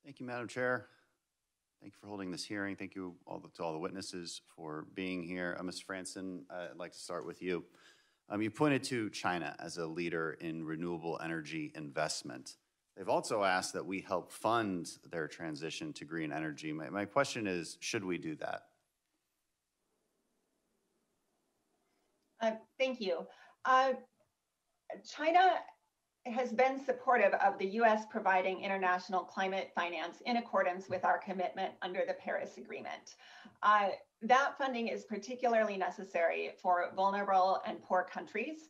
Thank you, Madam Chair. Thank you for holding this hearing. Thank you to all the witnesses for being here. Ms. Franson, I'd like to start with you. You pointed to China as a leader in renewable energy investment. They've also asked that we help fund their transition to green energy. My question is, should we do that? Thank you. China has been supportive of the US providing international climate finance in accordance with our commitment under the Paris Agreement. That funding is particularly necessary for vulnerable and poor countries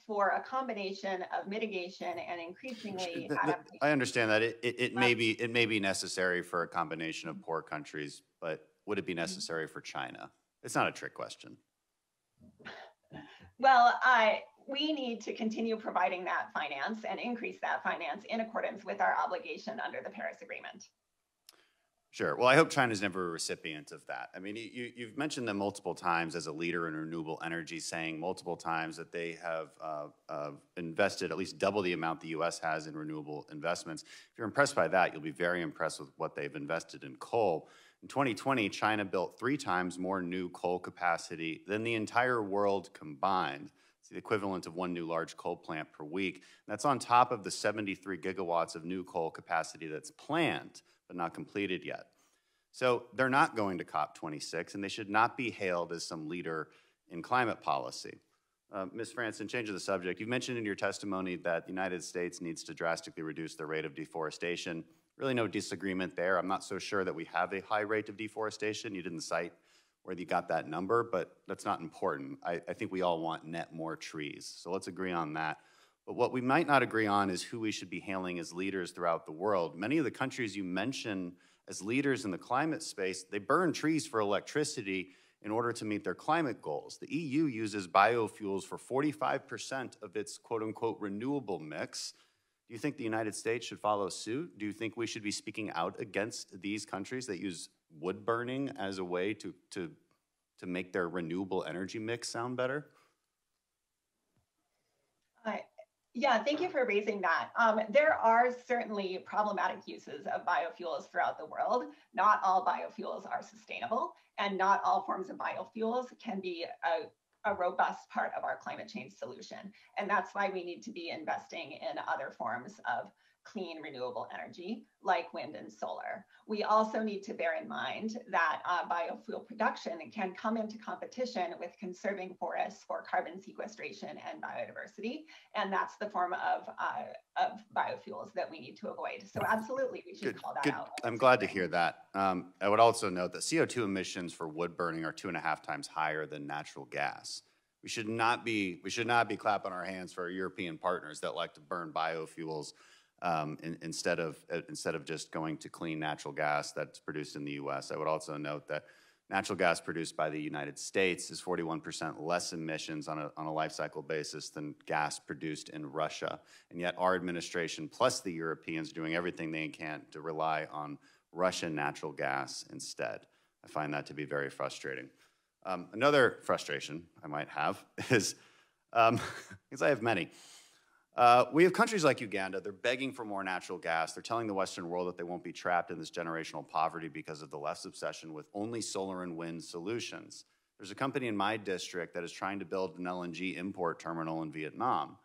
for a combination of mitigation and increasingly adaptation. I understand that it may be necessary for a combination of poor countries, but would it be necessary for China? It's not a trick question. Well, we need to continue providing that finance and increase that finance in accordance with our obligation under the Paris Agreement. Sure. Well, I hope China's never a recipient of that. I mean, you've mentioned them multiple times as a leader in renewable energy, saying multiple times that they have invested at least double the amount the U.S. has in renewable investments. If you're impressed by that, you'll be very impressed with what they've invested in coal. In 2020, China built 3 times more new coal capacity than the entire world combined. It's the equivalent of 1 new large coal plant per week. And that's on top of the 73 gigawatts of new coal capacity that's planned, but not completed yet. So they're not going to COP26, and they should not be hailed as some leader in climate policy. Ms. Franson, change of the subject. You mentioned in your testimony that the United States needs to drastically reduce the rate of deforestation. Really no disagreement there. I'm not so sure that we have a high rate of deforestation. You didn't cite where you got that number, but that's not important. I think we all want net more trees, so let's agree on that. But what we might not agree on is who we should be hailing as leaders throughout the world. Many of the countries you mention as leaders in the climate space, they burn trees for electricity in order to meet their climate goals. The EU uses biofuels for 45% of its quote-unquote renewable mix. Do you think the United States should follow suit? Do you think we should be speaking out against these countries that use wood burning as a way to make their renewable energy mix sound better? Yeah, thank you for raising that. There are certainly problematic uses of biofuels throughout the world. Not all biofuels are sustainable, and not all forms of biofuels can be a robust part of our climate change solution. And that's why we need to be investing in other forms of clean renewable energy like wind and solar. We also need to bear in mind that biofuel production can come into competition with conserving forests for carbon sequestration and biodiversity. And that's the form of biofuels that we need to avoid. So absolutely, we should call that out. I'm glad to hear that. I would also note that CO2 emissions for wood burning are 2.5 times higher than natural gas. We should not be clapping our hands for our European partners that like to burn biofuels instead of just going to clean natural gas that's produced in the U.S. I would also note that natural gas produced by the United States is 41% less emissions on a life cycle basis than gas produced in Russia. And yet our administration plus the Europeans are doing everything they can to rely on Russian natural gas instead. I find that to be very frustrating. Another frustration I might have is, because I have many, we have countries like Uganda. They're begging for more natural gas. They're telling the Western world that they won't be trapped in this generational poverty because of the left's obsession with only solar and wind solutions. There's a company in my district that is trying to build an LNG import terminal in Vietnam.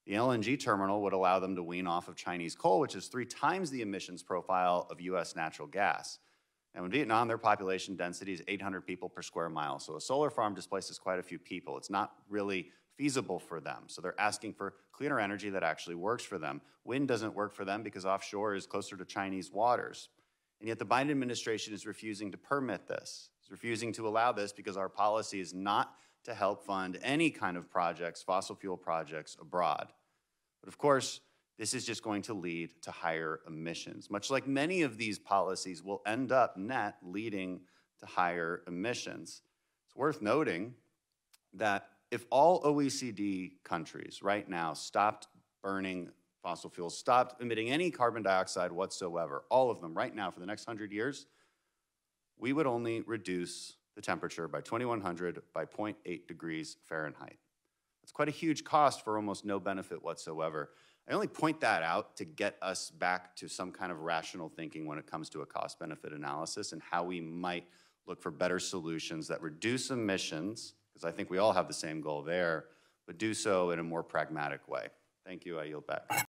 The LNG terminal would allow them to wean off of Chinese coal, which is 3 times the emissions profile of US natural gas. Now in Vietnam, their population density is 800 people per square mile. So a solar farm displaces quite a few people. It's not really feasible for them. So they're asking for cleaner energy that actually works for them. Wind doesn't work for them because offshore is closer to Chinese waters. And yet the Biden administration is refusing to permit this. It's refusing to allow this because our policy is not to help fund any kind of projects, fossil fuel projects abroad. But of course, this is just going to lead to higher emissions. Much like many of these policies will end up net leading to higher emissions. It's worth noting that if all OECD countries right now stopped burning fossil fuels, stopped emitting any carbon dioxide whatsoever, all of them right now for the next 100 years, we would only reduce the temperature by 2100 by 0.8 degrees Fahrenheit. That's quite a huge cost for almost no benefit whatsoever. I only point that out to get us back to some kind of rational thinking when it comes to a cost-benefit analysis and how we might look for better solutions that reduce emissions, because I think we all have the same goal there, but do so in a more pragmatic way. Thank you. I yield back.